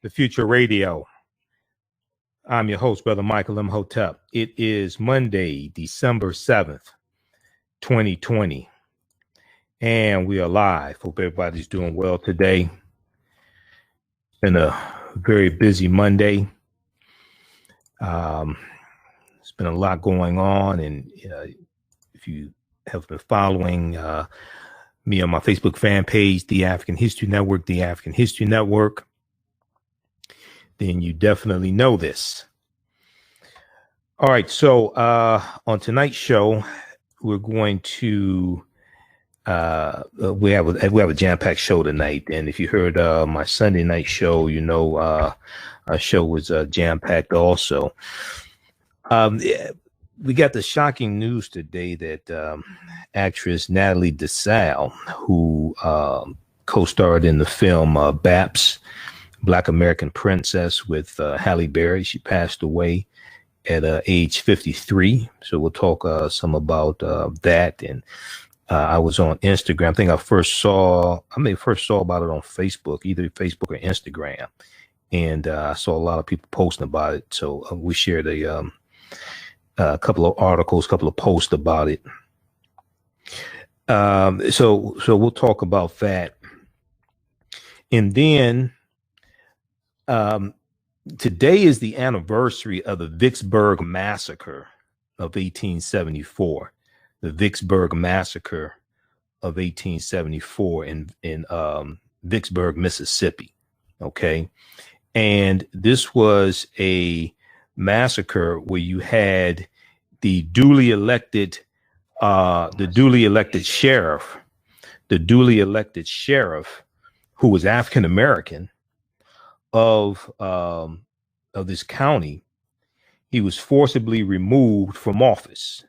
The Future Radio. I'm your host, Brother Michael M. Hotep. It is Monday, December 7th, 2020, and we are live. Hope everybody's doing well today. It's been a very busy Monday. It's been a lot going on, and if you have been following me on my Facebook fan page, The African History Network, The African History Network, then you definitely know this. All right, so on tonight's show, we're going to we have a jam-packed show tonight, and if you heard my Sunday night show, you know our show was jam-packed also. We got the shocking news today that actress Natalie Desselle, who co-starred in the film B.A.P.s Black American Princess with Halle Berry, she passed away at age 53. So we'll talk some about that. And I was on Instagram. I think I first saw about it on Facebook, either Facebook or Instagram. And I saw a lot of people posting about it. So we shared a couple of articles, couple of posts about it. So we'll talk about that. And then today is the anniversary of the Vicksburg Massacre of 1874. The Vicksburg Massacre of 1874 in Vicksburg, Mississippi. Okay. And this was a massacre where you had the duly elected sheriff who was African American of this county. He was forcibly removed from office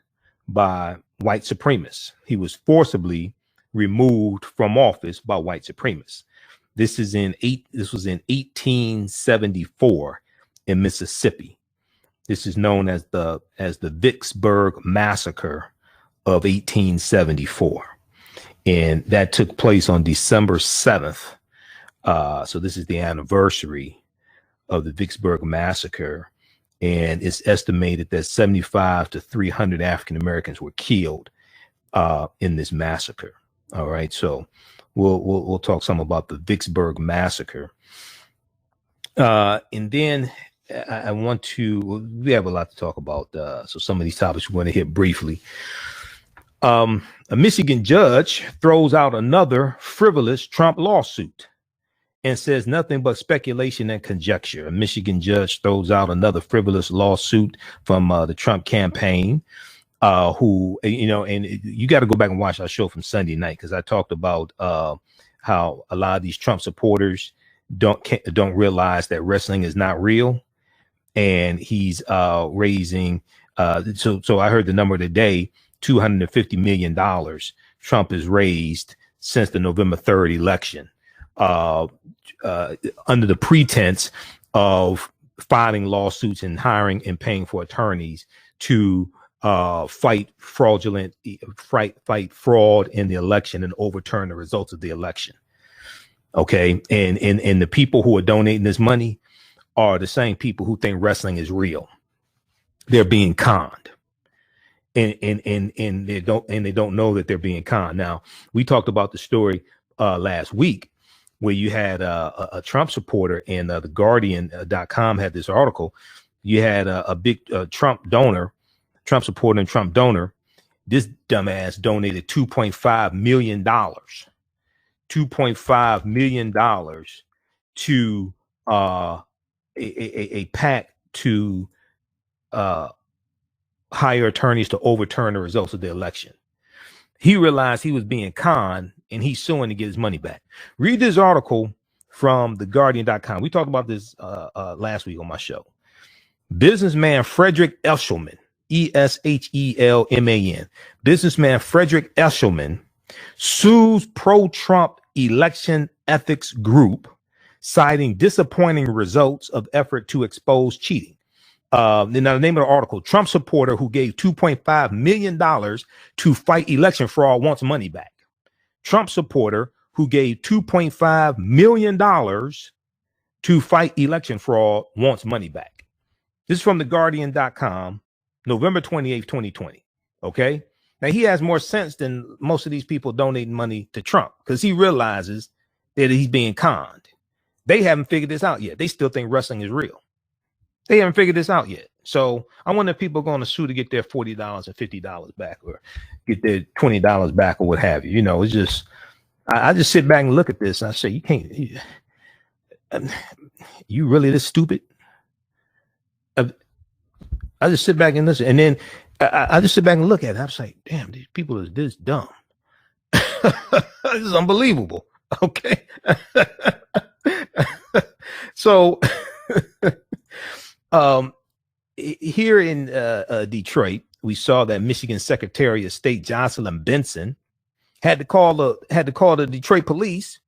by white supremacists. This was in 1874 in Mississippi. This is known as the Vicksburg Massacre of 1874. And that took place on December 7th. So this is the anniversary of the Vicksburg Massacre. And it's estimated that 75 to 300 African Americans were killed in this massacre. All right. So we'll talk some about the Vicksburg Massacre. And then we have a lot to talk about. So some of these topics we're going to hit briefly. A Michigan judge throws out another frivolous Trump lawsuit and says nothing but speculation and conjecture. A Michigan judge throws out another frivolous lawsuit from the Trump campaign, who, and you got to go back and watch our show from Sunday night, because I talked about how a lot of these Trump supporters don't realize that wrestling is not real. And he's raising. So I heard the number today, $250 million Trump has raised since the November 3rd election, under the pretense of filing lawsuits and hiring and paying for attorneys to fight fraud in the election and overturn the results of the election. Okay. And the people who are donating this money are the same people who think wrestling is real. They're being conned. And they don't know that they're being conned. Now, we talked about the story last week where you had a Trump supporter, and the Guardian.com had this article. You had a big Trump supporter and Trump donor. This dumbass donated $2.5 million to a PAC to hire attorneys to overturn the results of the election. He realized he was being conned, and he's suing to get his money back. Read this article from the Guardian.com. We talked about this last week on my show. Businessman Frederick Eshelman, Eshelman, businessman Frederick Eshelman sues pro-Trump election ethics group, citing disappointing results of effort to expose cheating. Now, the name of the article: Trump supporter who gave $2.5 million to fight election fraud wants money back. Trump supporter who gave $2.5 million to fight election fraud wants money back. This is from theguardian.com, November 28th, 2020. Okay. Now he has more sense than most of these people donating money to Trump because he realizes that he's being conned. They haven't figured this out yet. They still think wrestling is real. They haven't figured this out yet. So I wonder if people are going to sue to get their $40 and $50 back or get their $20 back or what have you. You know, it's just, I just sit back and look at this and I say, you can't, you really this stupid? I just sit back and listen. And then I just sit back and look at it. I'm like, damn, these people are this dumb. This is unbelievable. Okay. So, here in Detroit, we saw that Michigan Secretary of State Jocelyn Benson had to call the Detroit police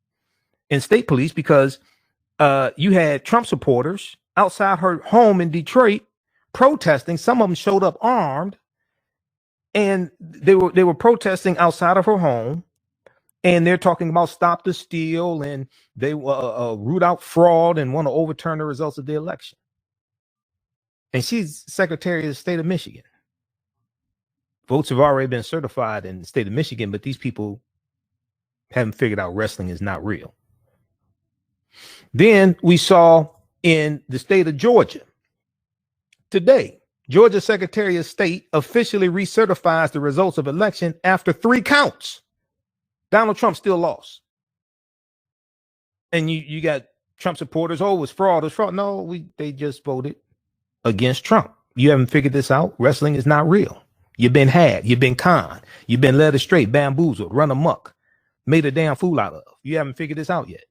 and state police because you had Trump supporters outside her home in Detroit protesting. Some of them showed up armed, and they were protesting outside of her home, and they're talking about stop the steal, and they root out fraud and want to overturn the results of the election. And she's Secretary of the State of Michigan. Votes have already been certified in the state of Michigan, but these people haven't figured out wrestling is not real. Then we saw in the state of Georgia today, Georgia Secretary of State officially recertifies the results of election after 3 counts. Donald Trump still lost. And you got Trump supporters, oh, it was fraud, it was fraud. No, they just voted against Trump. You haven't figured this out. Wrestling is not real. You've been had, you've been conned, you've been led astray, bamboozled, run amok, made a damn fool out of. You haven't figured this out yet.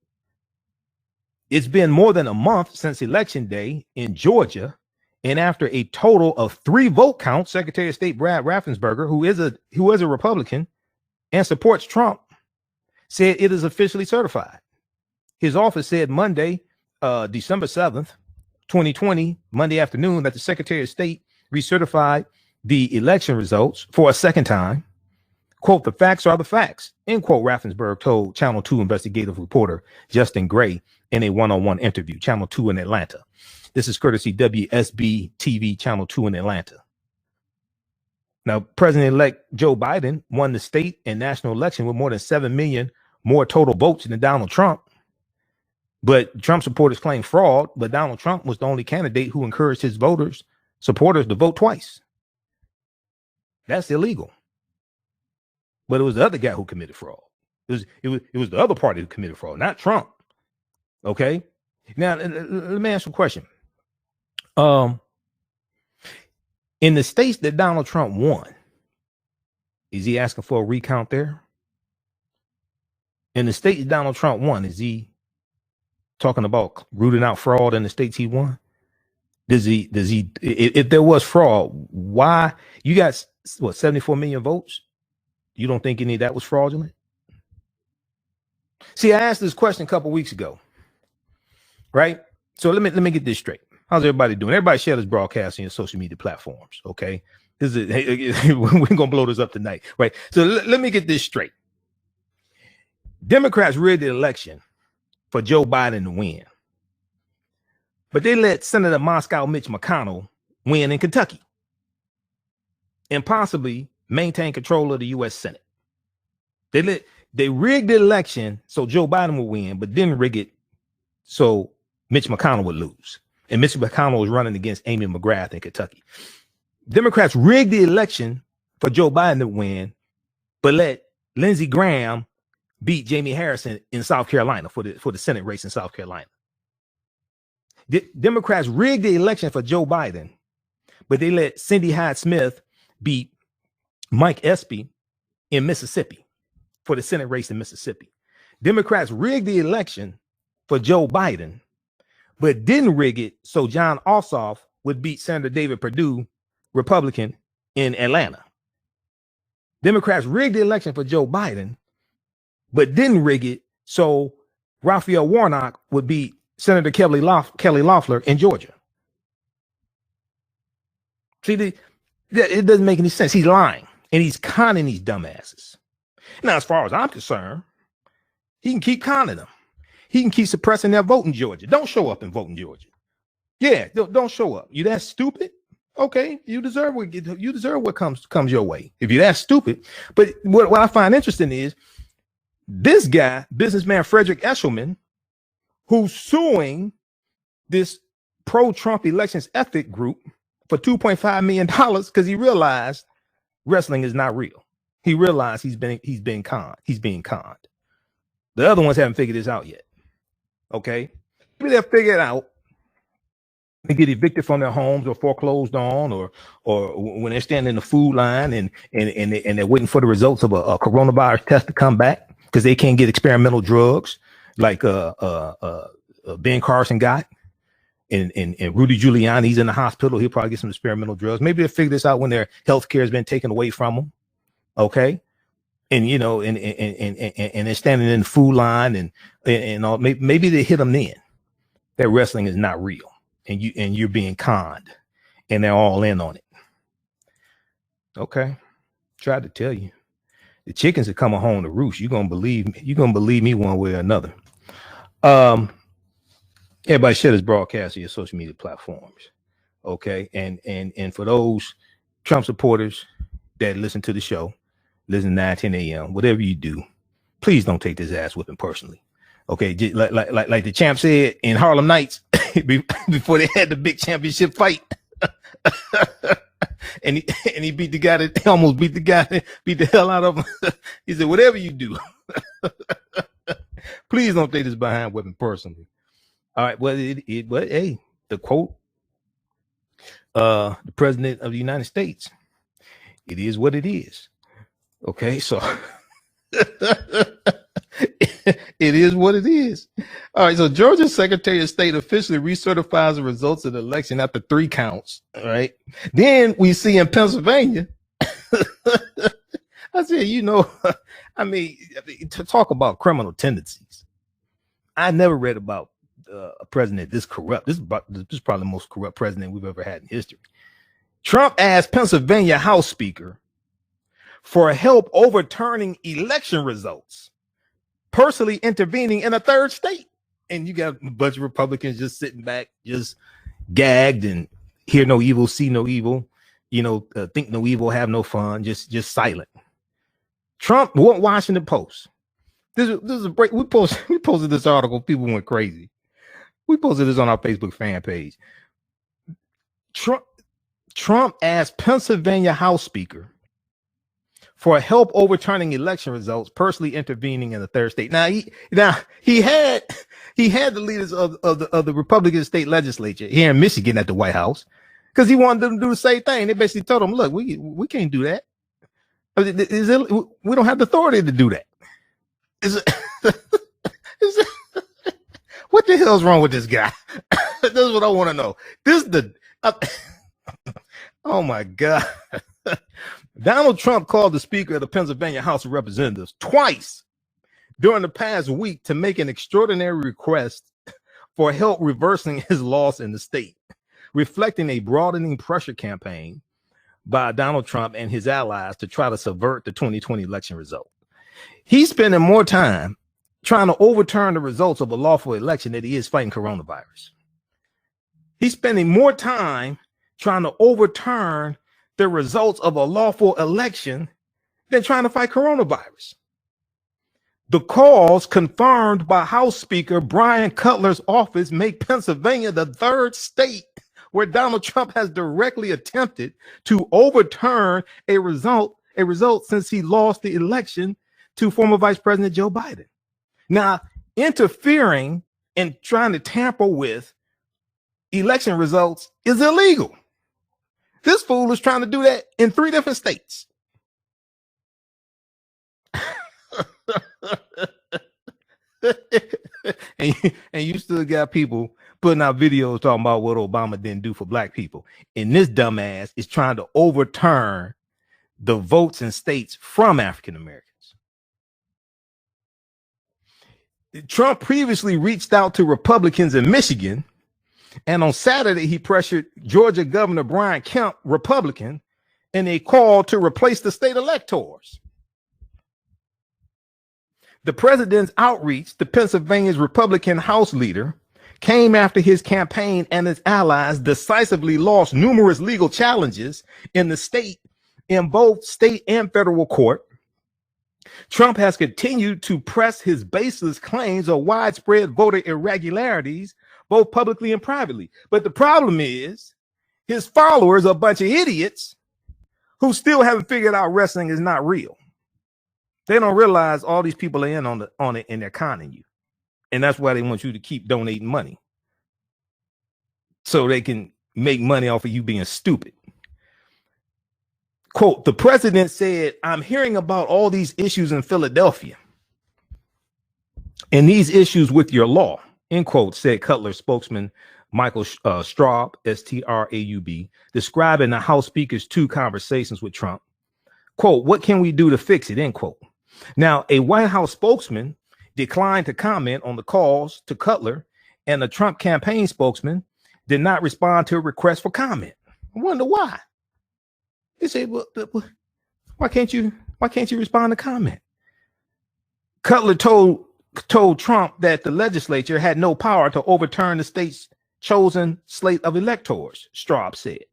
It's been more than a month since Election Day in Georgia, and after a total of 3 vote counts, Secretary of State Brad Raffensperger, who is a Republican and supports Trump, said it is officially certified. His office said Monday, December 7th, 2020, Monday afternoon, that the Secretary of State recertified the election results for a second time. Quote, the facts are the facts, end quote, Raffensperger told Channel 2 investigative reporter Justin Gray in a one-on-one interview, Channel 2 in Atlanta. This is courtesy WSB TV, Channel 2 in Atlanta. Now, President-elect Joe Biden won the state and national election with more than 7 million more total votes than Donald Trump. But Trump supporters claim fraud, but Donald Trump was the only candidate who encouraged his supporters to vote twice. That's illegal. But it was the other guy who committed fraud. It was the other party who committed fraud, not Trump. Okay. Now let me ask you a question. In the states that Donald Trump won, is he asking for a recount there? In the states Donald Trump won, is he talking about rooting out fraud in the states he won? Does he, if there was fraud, why you got what, 74 million votes? You don't think any of that was fraudulent? See, I asked this question a couple weeks ago, right? So let me get this straight. How's everybody doing? Everybody share this broadcast on your social media platforms, okay? We're gonna blow this up tonight, right? So let me get this straight. Democrats rigged the election for Joe Biden to win, but they let Senator Moscow Mitch McConnell win in Kentucky and possibly maintain control of the U.S. Senate. They rigged the election so Joe Biden would win, but didn't rig it so Mitch McConnell would lose. And Mitch McConnell was running against Amy McGrath in Kentucky. Democrats rigged the election for Joe Biden to win, but let Lindsey Graham beat Jamie Harrison in South Carolina for the Senate race in South Carolina. Democrats rigged the election for Joe Biden, but they let Cindy Hyde-Smith beat Mike Espy in Mississippi for the Senate race in Mississippi. Democrats rigged the election for Joe Biden, but didn't rig it so John Ossoff would beat Senator David Perdue, Republican, in Atlanta. Democrats rigged the election for Joe Biden, but didn't rig it so Raphael Warnock would beat Senator Kelly Loeffler in Georgia. See, it doesn't make any sense. He's lying and he's conning these dumbasses. Now, as far as I'm concerned, he can keep conning them. he can keep suppressing their vote in Georgia. Don't show up and vote in Georgia. Yeah, don't show up. You that stupid? Okay, you deserve what comes your way if you're that stupid. But what I find interesting is this guy, businessman Frederick Eshelman, who's suing this pro-Trump elections ethic group for $2.5 million because he realized wrestling is not real. He realized he's been conned. He's being conned. The other ones haven't figured this out yet. Okay, maybe they'll figure it out. They get evicted from their homes or foreclosed on, or when they're standing in the food line and they're waiting for the results of a coronavirus test to come back because they can't get experimental drugs like Ben Carson got, and Rudy Giuliani, he's in the hospital. He'll probably get some experimental drugs. Maybe they'll figure this out when their health care has been taken away from them. Okay, and you know, and they're standing in the food line and all. Maybe they hit them then that wrestling is not real. And you're being conned, and they're all in on it. Okay, tried to tell you, the chickens are coming home to roost. You're gonna believe me. You're gonna believe me one way or another. Everybody share this broadcast to your social media platforms. Okay, and for those Trump supporters that listen to the show, listen 9-10 a.m. Whatever you do, please don't take this ass whipping personally. Okay, just like the champ said in Harlem Nights before they had the big championship fight, and he beat the guy that almost beat the hell out of him. He said, "Whatever you do, please don't take this behind weapon personally." All right, well, hey, the quote, the president of the United States, it is what it is. Okay, so. It is what it is. All right. So Georgia's Secretary of State officially recertifies the results of the election after 3 counts. All right. Then we see in Pennsylvania. I said, you know, I mean, to talk about criminal tendencies. I never read about a president this corrupt. This is probably the most corrupt president we've ever had in history. Trump asked Pennsylvania House Speaker for help overturning election results, personally intervening in a third state. And you got a bunch of Republicans just sitting back, just gagged and hear no evil, see no evil, you know, think no evil, have no fun, just silent. Trump, Washington Post. This is a break. We posted this article. People went crazy. We posted this on our Facebook fan page. Trump asked Pennsylvania House Speaker for help overturning election results, personally intervening in the third state. Now he had the leaders of the Republican state legislature here in Michigan at the White House because he wanted them to do the same thing. They basically told him, "Look, we can't do that. We don't have the authority to do that." What the hell's wrong with this guy? This is what I want to know. Oh my God. Donald Trump called the Speaker of the Pennsylvania House of Representatives twice during the past week to make an extraordinary request for help reversing his loss in the state, reflecting a broadening pressure campaign by Donald Trump and his allies to try to subvert the 2020 election result. He's spending more time trying to overturn the results of a lawful election than he is fighting coronavirus. He's spending more time trying to overturn the results of a lawful election than trying to fight coronavirus. The cause confirmed by House Speaker Brian Cutler's office make Pennsylvania the third state where Donald Trump has directly attempted to overturn a result since he lost the election to former Vice President Joe Biden. Now, interfering and trying to tamper with election results is illegal. This fool is trying to do that in 3 different states. and you still got people putting out videos talking about what Obama didn't do for black people. And this dumbass is trying to overturn the votes in states from African Americans. Trump previously reached out to Republicans in Michigan, and on Saturday, he pressured Georgia Governor Brian Kemp, Republican, in a call to replace the state electors. The president's outreach to Pennsylvania's Republican House leader came after his campaign and its allies decisively lost numerous legal challenges in the state, in both state and federal court. Trump has continued to press his baseless claims of widespread voter irregularities, both publicly and privately. But the problem is his followers are a bunch of idiots who still haven't figured out wrestling is not real. They don't realize all these people are in on it and they're conning you. And that's why they want you to keep donating money, so they can make money off of you being stupid. Quote, the president said, I'm hearing about all these issues in Philadelphia and these issues with your law, end quote, said Cutler spokesman Michael Straub, S-T-R-A-U-B, describing the House Speaker's two conversations with Trump. Quote, what can we do to fix it, end quote. Now, a White House spokesman declined to comment on the calls to Cutler, and the Trump campaign spokesman did not respond to a request for comment. I wonder why. They say, well, why can't you respond to comment? Cutler told Trump that the legislature had no power to overturn the state's chosen slate of electors, Straub said.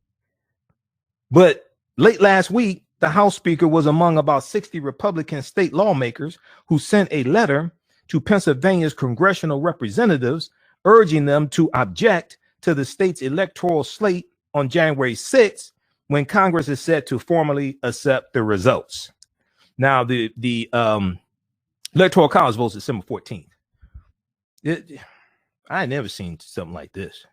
But late last week, the House Speaker was among about 60 Republican state lawmakers who sent a letter to Pennsylvania's congressional representatives urging them to object to the state's electoral slate on January 6th, when Congress is set to formally accept the results. Now, the Electoral College votes December 14th. I had never seen something like this.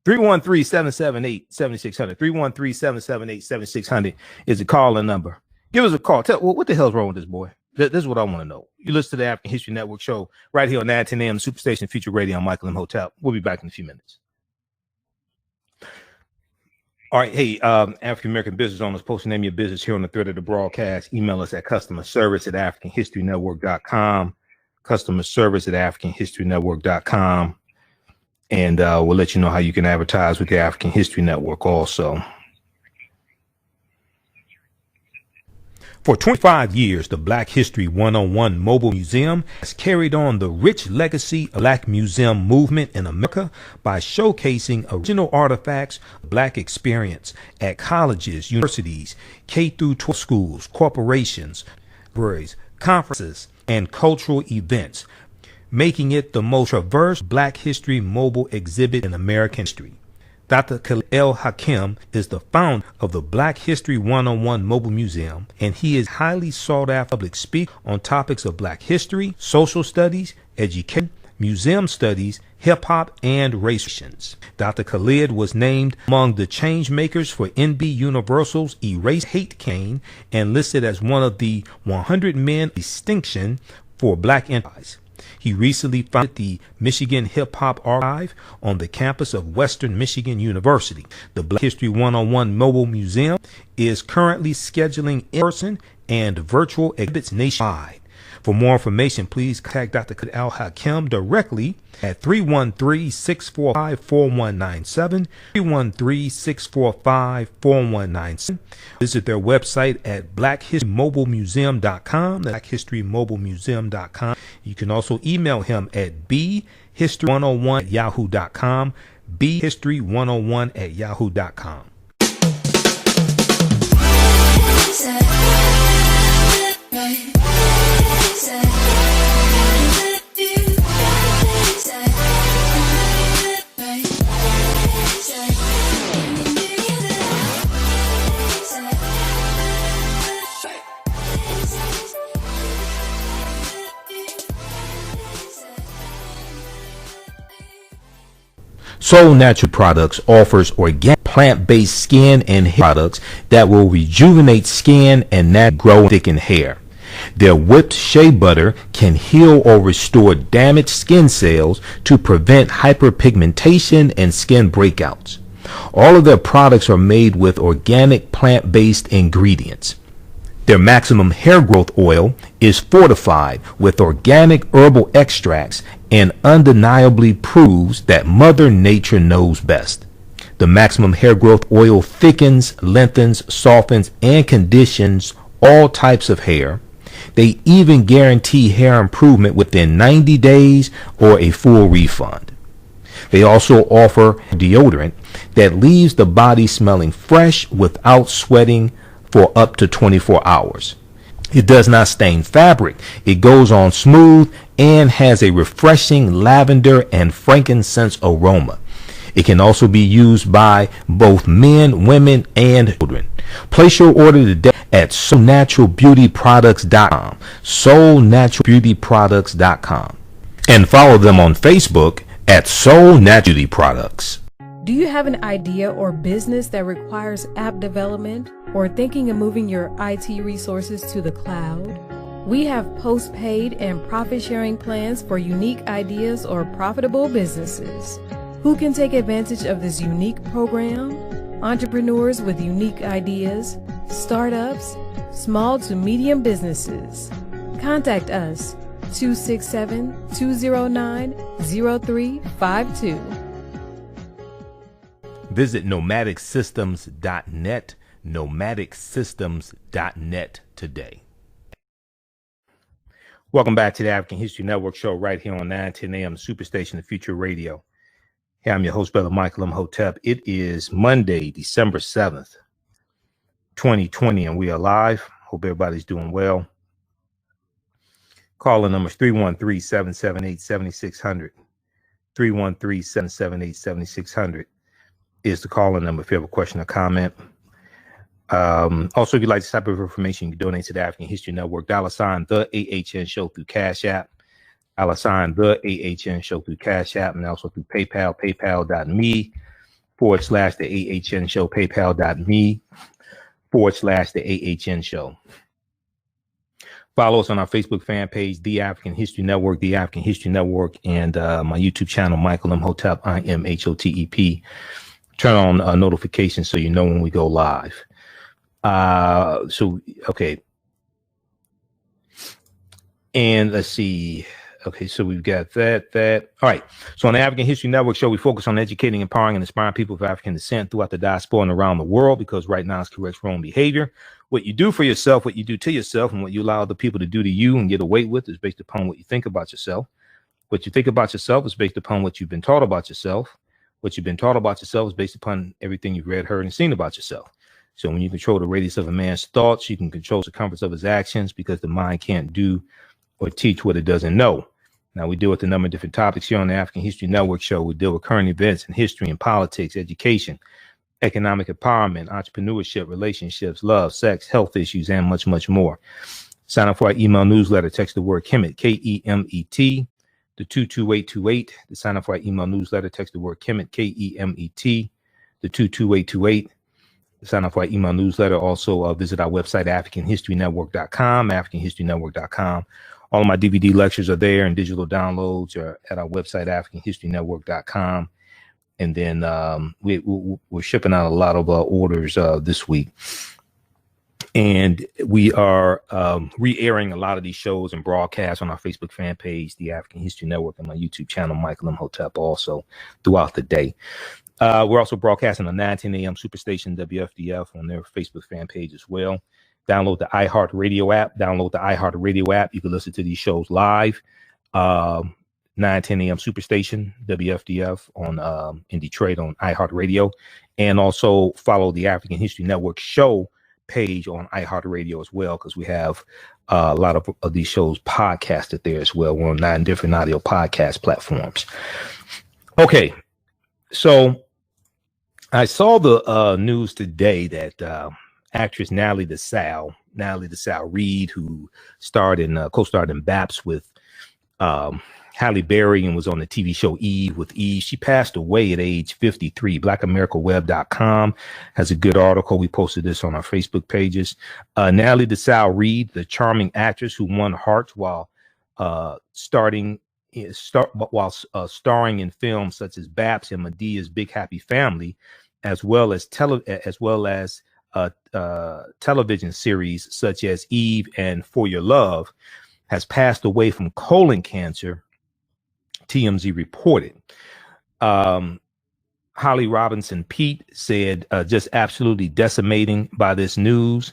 313-778-7600. 313-778-7600 is the calling number. Give us a call. Tell what the hell's wrong with this boy? This is what I want to know. You listen to the African History Network show right here on 910 AM, Superstation Future Radio. I'm Michael M. Hotel. We'll be back in a few minutes. All right. Hey, African-American business owners, post the name of your business here on the thread of the broadcast. Email us at customerservice@africanhistorynetwork.com. Customerservice@africanhistorynetwork.com. And we'll let you know how you can advertise with the African History Network also. For 25 years, the Black History 101 Mobile Museum has carried on the rich legacy of Black museum movement in America by showcasing original artifacts of Black experience at colleges, universities, K-12 schools, corporations, libraries, conferences, and cultural events, making it the most diverse Black history mobile exhibit in American history. Dr. Khalil Hakim is the founder of the Black History 101 Mobile Museum, and he is highly sought after public speaker on topics of Black history, social studies, education, museum studies, hip-hop, and race relations. Dr. Khalid was named among the change makers for NB Universal's Erase Hate campaign and listed as one of the 100 men distinction for Black enterprise. He recently founded the Michigan Hip Hop Archive on the campus of Western Michigan University. The Black History 101 Mobile Museum is currently scheduling in-person and virtual exhibits nationwide. For more information, please contact Dr. Khalil Hakim directly at 313-645-4197, 313-645-4197. Visit their website at blackhistorymobilemuseum.com, blackhistorymobilemuseum.com. You can also email him at bhistory101@yahoo.com, bhistory101@yahoo.com. Soul Natural Products offers organic plant-based skin and hair products that will rejuvenate skin and not grow and thicken hair. Their whipped shea butter can heal or restore damaged skin cells to prevent hyperpigmentation and skin breakouts. All of their products are made with organic plant-based ingredients. Their maximum hair growth oil is fortified with organic herbal extracts and undeniably proves that Mother Nature knows best. The maximum hair growth oil thickens, lengthens, softens, and conditions all types of hair. They even guarantee hair improvement within 90 days or a full refund. They also offer deodorant that leaves the body smelling fresh without sweating for up to 24 hours. It does not stain fabric. It goes on smooth and has a refreshing lavender and frankincense aroma. It can also be used by both men, women, and children. Place your order today at soulnaturalbeautyproducts.com. soulnaturalbeautyproducts.com. And follow them on Facebook at Soul Natural Beauty Products. Do you have an idea or business that requires app development or thinking of moving your IT resources to the cloud? We have post-paid and profit-sharing plans for unique ideas or profitable businesses. Who can take advantage of this unique program? Entrepreneurs with unique ideas, startups, small to medium businesses. Contact us 267-209-0352. Visit nomadicsystems.net, nomadicsystems.net today. Welcome back to the African History Network show right here on 910 AM Superstation, the Future Radio. Hey, I'm your host, Brother Michael Imhotep. It is Monday, December 7th, 2020, and we are live. Hope everybody's doing well. Calling numbers 313-778-7600. 313-778-7600 is the calling number if you have a question or comment. Also, if you'd like this type of information, you can donate to the African History Network. $ the AHN show through Cash App. $ the AHN show through Cash App, and also through PayPal, paypal.me /the AHN show, paypal.me /the AHN show. Follow us on our Facebook fan page, The African History Network, The African History Network, and my YouTube channel, Michael Imhotep, IMHOTEP. Turn on notifications so you know when we go live. Okay. And let's see. Okay, so we've got that. All right. So on the African History Network show, we focus on educating, empowering, and inspiring people of African descent throughout the diaspora and around the world, because right now it's correct wrong behavior. What you do for yourself, what you do to yourself, and what you allow other people to do to you and get away with is based upon what you think about yourself. What you think about yourself is based upon what you've been taught about yourself. What you've been taught about yourself is based upon everything you've read, heard, and seen about yourself. So when you control the radius of a man's thoughts, you can control the circumference of his actions, because the mind can't do or teach what it doesn't know. Now, we deal with a number of different topics here on the African History Network show. We deal with current events in history and politics, education, economic empowerment, entrepreneurship, relationships, love, sex, health issues, and much, much more. Sign up for our email newsletter. Text the word KEMET, KEMET, to 22828. To sign up for our email newsletter, text the word KEMET, KEMET, to 22828. To sign up for our email newsletter. Also, visit our website, AfricanHistoryNetwork.com, AfricanHistoryNetwork.com. All of my DVD lectures are there, and digital downloads are at our website, AfricanHistoryNetwork.com. And then we're shipping out a lot of orders this week. And we are re-airing a lot of these shows and broadcasts on our Facebook fan page, The African History Network, and my YouTube channel, Michael Imhotep, also throughout the day. We're also broadcasting on 910 AM Superstation WFDF on their Facebook fan page as well. Download the iHeartRadio app. You can listen to these shows live. 910 AM Superstation WFDF on in Detroit on iHeartRadio, and also follow the African History Network show page on iHeartRadio as well, because we have a lot of these shows podcasted there as well. We're on 9 different audio podcast platforms. Okay, so I saw the news today that actress Natalie Desselle-Reid, who co-starred in B.A.P.s with Halle Berry and was on the TV show Eve with Eve. She passed away at age 53. BlackAmericaWeb.com has a good article. We posted this on our Facebook pages. Natalie Desselle-Reid, the charming actress who won hearts while starring in films such as B.A.P.s and Medea's Big Happy Family, as well as television series such as Eve and For Your Love, has passed away from colon cancer, TMZ reported. Holly Robinson Pete said, just absolutely decimating by this news.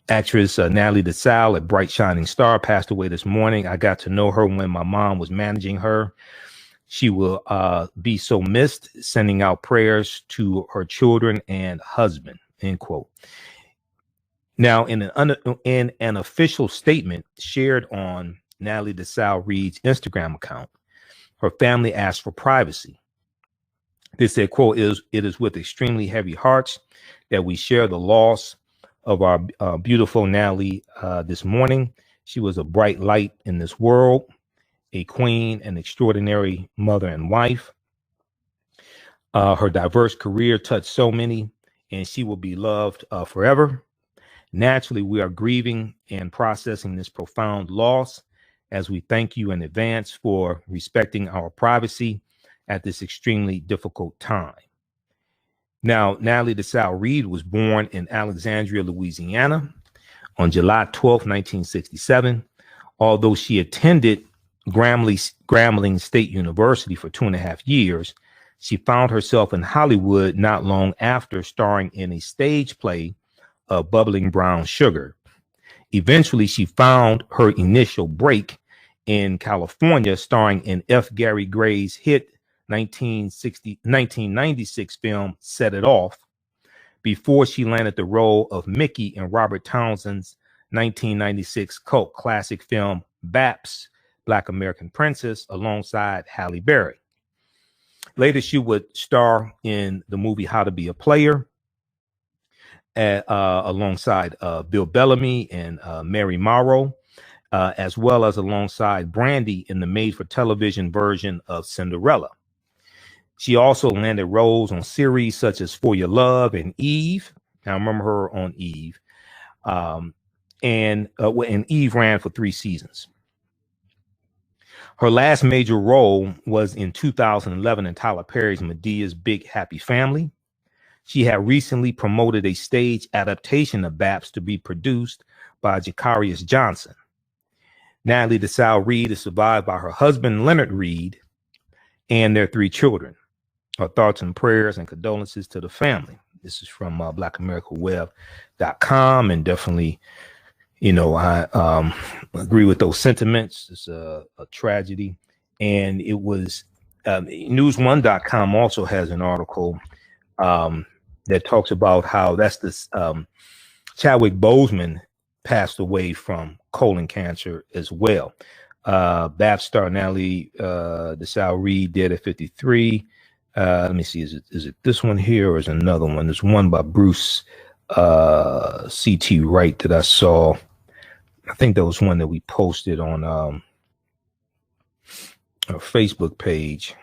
Actress Natalie Desselle, a bright shining star, passed away this morning. I got to know her when my mom was managing her. She will be so missed, sending out prayers to her children and husband, end quote. Now, in an official statement shared on Natalie Desselle-Reid's Instagram account, her family asked for privacy. They said, quote, it is with extremely heavy hearts that we share the loss of our beautiful Natalie this morning. She was a bright light in this world, a queen, an extraordinary mother and wife. Her diverse career touched so many, and she will be loved forever. Naturally, we are grieving and processing this profound loss as we thank you in advance for respecting our privacy at this extremely difficult time. Now, Natalie Desselle-Reid was born in Alexandria, Louisiana on July 12, 1967. Although she attended Grambling State University for 2.5 years, she found herself in Hollywood not long after, starring in a stage play of Bubbling Brown Sugar. Eventually, she found her initial break in California, starring in F. Gary Gray's hit 1996 film Set It Off, before she landed the role of Mickey in Robert Townsend's 1996 cult classic film B.A.P.s Black American Princess alongside Halle Berry. Later, she would star in the movie How to Be a Player alongside Bill Bellamy and Mary Morrow, as well as alongside Brandy in the made-for-television version of Cinderella. She also landed roles on series such as For Your Love and Eve. I remember her on Eve. And Eve ran for 3 seasons. Her last major role was in 2011 in Tyler Perry's Medea's Big Happy Family. She had recently promoted a stage adaptation of B.A.P.s to be produced by Jakarius Johnson. Natalie Desselle-Reid is survived by her husband, Leonard Reid, and their 3 children. Her thoughts and prayers and condolences to the family. This is from blackamericaweb.com, and definitely, I agree with those sentiments. It's a tragedy. And it was news1.com also has an article that talks about how that's this Chadwick Boseman passed away from colon cancer as well. B.A.P.s star Natalie Desselle-Reid dead at 53. Let me see, is it this one here or is it another one? There's one by Bruce C.T. Wright that I saw. I think that was one that we posted on our Facebook page.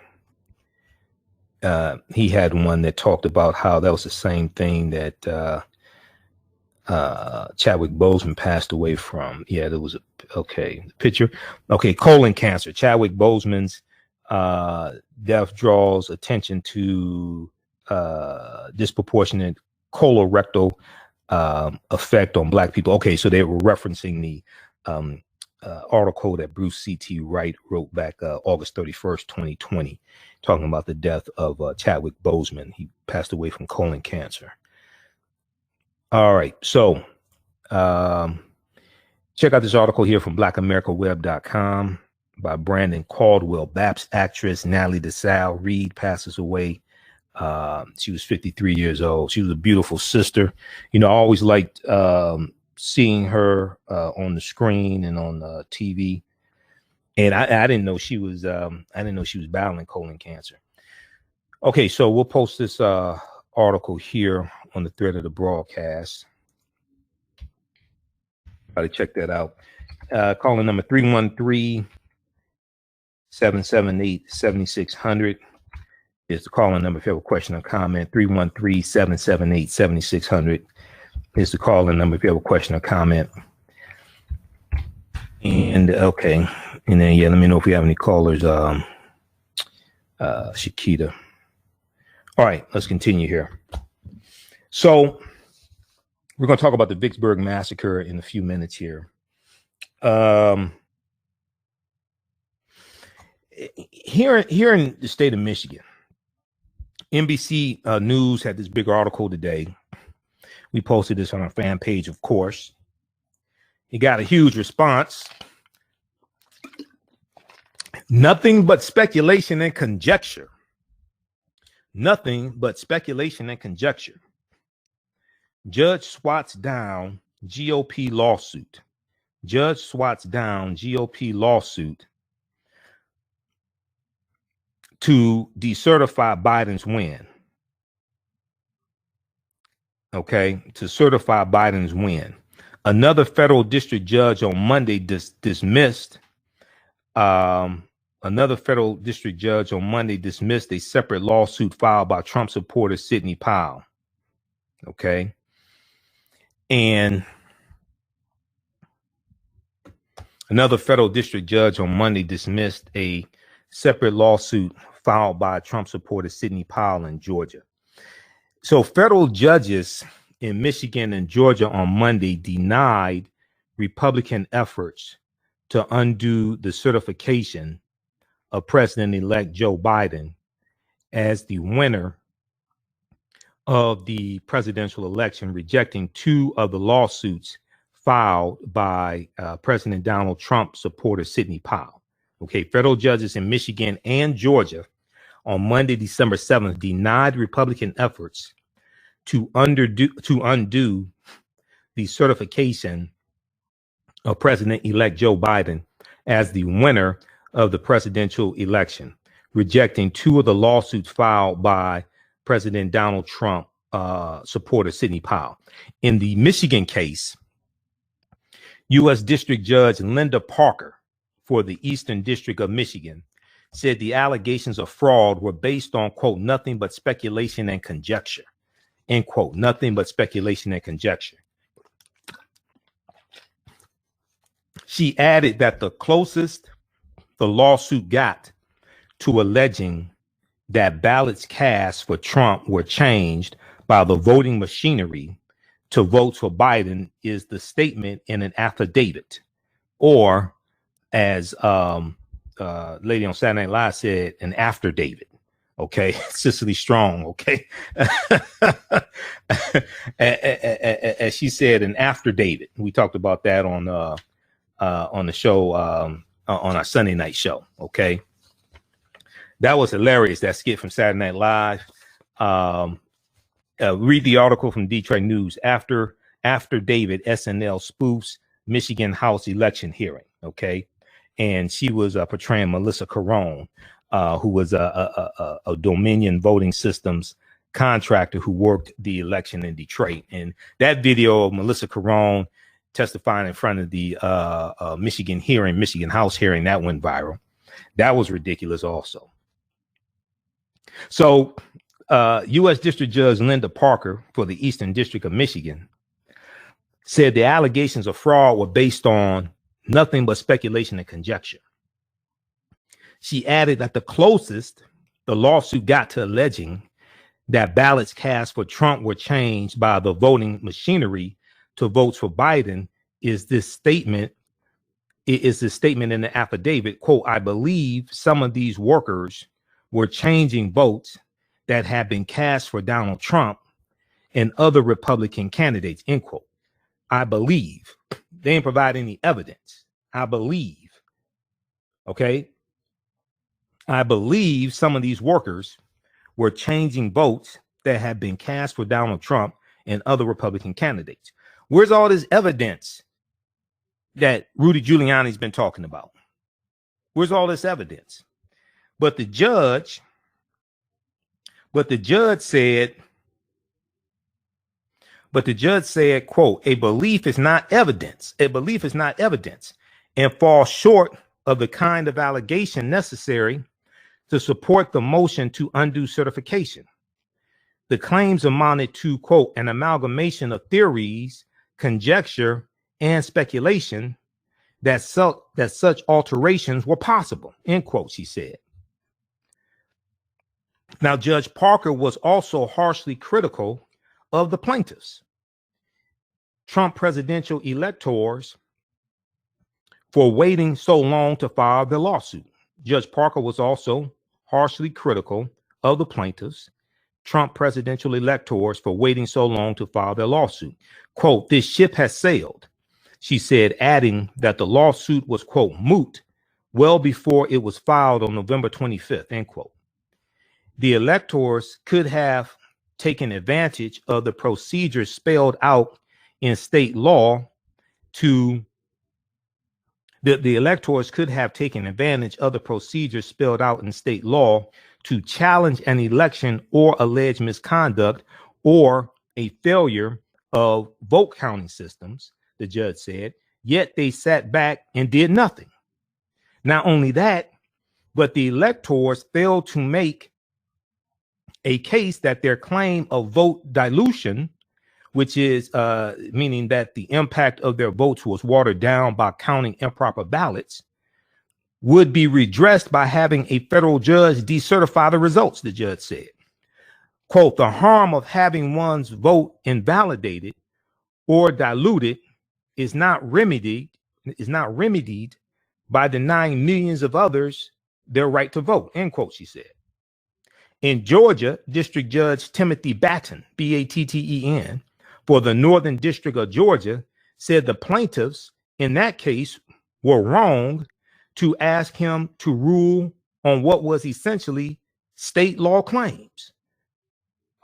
He had one that talked about how that was the same thing that Chadwick Boseman passed away from. Yeah, there was the picture. Okay, colon cancer. Chadwick Boseman's death draws attention to disproportionate colorectal effect on Black people. Okay, so they were referencing the article that Bruce C.T. Wright wrote back August 31st, 2020, talking about the death of Chadwick Boseman. He passed away from colon cancer. All right, so check out this article here from blackamericaweb.com by Brandon Caldwell. B.A.P.s actress Natalie Desselle-Reid passes away. She was 53 years old. She was a beautiful sister. I always liked seeing her on the screen and on TV. And I didn't know she was battling colon cancer. Okay, so we'll post this article here on the thread of the broadcast. Try to check that out. Calling number 313-778-7600 is the calling number if you have a question or comment. 313-778-7600 is the calling number if you have a question or comment. And okay, and then let me know if you have any callers. Shakita. All right, let's continue here. So we're going to talk about the Vicksburg Massacre in a few minutes here. Here in the state of Michigan, NBC News had this big article today. We posted this on our fan page, of course. He got a huge response. Nothing but speculation and conjecture. Nothing but speculation and conjecture. Judge swats down GOP lawsuit. Judge swats down GOP lawsuit to decertify Biden's win. Okay, to certify Biden's win. Another federal district judge on Monday dismissed a separate lawsuit filed by Trump supporter Sidney Powell. Okay. And another federal district judge on Monday dismissed a separate lawsuit filed by Trump supporter Sidney Powell in Georgia. So federal judges in Michigan and Georgia on Monday denied Republican efforts to undo the certification of President-elect Joe Biden as the winner of the presidential election, rejecting two of the lawsuits filed by President Donald Trump supporter Sidney Powell. Okay, federal judges in Michigan and Georgia on Monday, December 7th, denied Republican efforts to undo the certification of President-elect Joe Biden as the winner of the presidential election, rejecting two of the lawsuits filed by President Donald Trump supporter Sidney Powell. In the Michigan case, U.S. District Judge Linda Parker for the Eastern District of Michigan said the allegations of fraud were based on, quote, nothing but speculation and conjecture, end quote, nothing but speculation and conjecture. She added that the closest the lawsuit got to alleging that ballots cast for Trump were changed by the voting machinery to vote for Biden is the statement in an affidavit, or as lady on Saturday Night Live said, an after David. Okay, Cicely Strong. Okay, as she said, an after David. We talked about that on the show, on our Sunday night show. Okay, that was hilarious. That skit from Saturday Night Live. Read the article from Detroit News. After David, SNL spoofs Michigan House election hearing. Okay, and she was portraying Melissa Carone, who was a Dominion voting systems contractor who worked the election in Detroit. And that video of Melissa Carone testifying in front of the Michigan House hearing, that went viral. That was ridiculous also. So U.S. District Judge Linda Parker for the Eastern District of Michigan said the allegations of fraud were based on nothing but speculation and conjecture. She added that the closest the lawsuit got to alleging that ballots cast for Trump were changed by the voting machinery to votes for Biden is this statement. It is the statement in the affidavit, quote, I believe some of these workers were changing votes that had been cast for Donald Trump and other Republican candidates, end quote. I believe. They didn't provide any evidence. I believe. Okay. I believe some of these workers were changing votes that had been cast for Donald Trump and other Republican candidates. Where's all this evidence that Rudy Giuliani's been talking about? Where's all this evidence? But the judge said, quote, a belief is not evidence. A belief is not evidence and falls short of the kind of allegation necessary to support the motion to undo certification. The claims amounted to, quote, an amalgamation of theories, conjecture, and speculation that such alterations were possible, end quote, she said. Now, Judge Parker was also harshly critical of the plaintiffs, Trump presidential electors, for waiting so long to file the lawsuit. Judge Parker was also harshly critical of the plaintiffs, Trump presidential electors, for waiting so long to file their lawsuit. Quote, this ship has sailed. she said, adding that the lawsuit was, quote, moot well before it was filed on November 25th, end quote. The electors could have taken advantage of the procedures spelled out in state law to the electors could have taken advantage of the procedures spelled out in state law to challenge an election or alleged misconduct or a failure of vote counting systems, the judge said, yet they sat back and did nothing. Not only that, but the electors failed to make a case that their claim of vote dilution, which is meaning that the impact of their votes was watered down by counting improper ballots, would be redressed by having a federal judge decertify the results, the judge said. Quote, the harm of having one's vote invalidated or diluted is not remedied by denying millions of others their right to vote, end quote, she said. In Georgia, District Judge Timothy Batten, B-A-T-T-E-N, for the Northern District of Georgia, said the plaintiffs in that case were wrong to ask him to rule on what was essentially state law claims.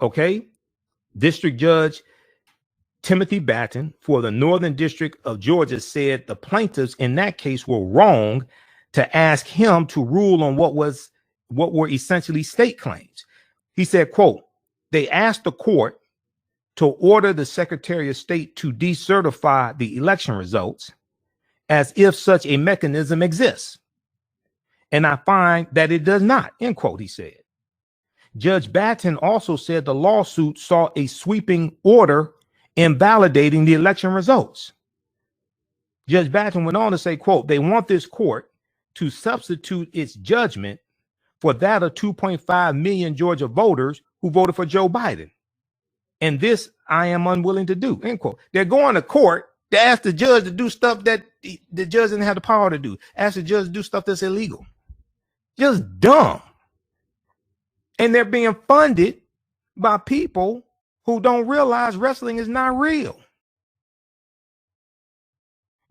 Okay? District Judge Timothy Batten for the Northern District of Georgia said the plaintiffs in that case were wrong to ask him to rule on what were essentially state claims. He said, quote, they asked the court to order the Secretary of State to decertify the election results as if such a mechanism exists. And I find that it does not, end quote, he said. Judge Batten also said the lawsuit sought a sweeping order invalidating the election results. Judge Batten went on to say, quote, they want this court to substitute its judgment for that of 2.5 million Georgia voters who voted for Joe Biden. And this I am unwilling to do, end quote. They're going to court to ask the judge to do stuff that the judge didn't have the power to do. Ask the judge to do stuff that's illegal. Just dumb. And they're being funded by people who don't realize wrestling is not real.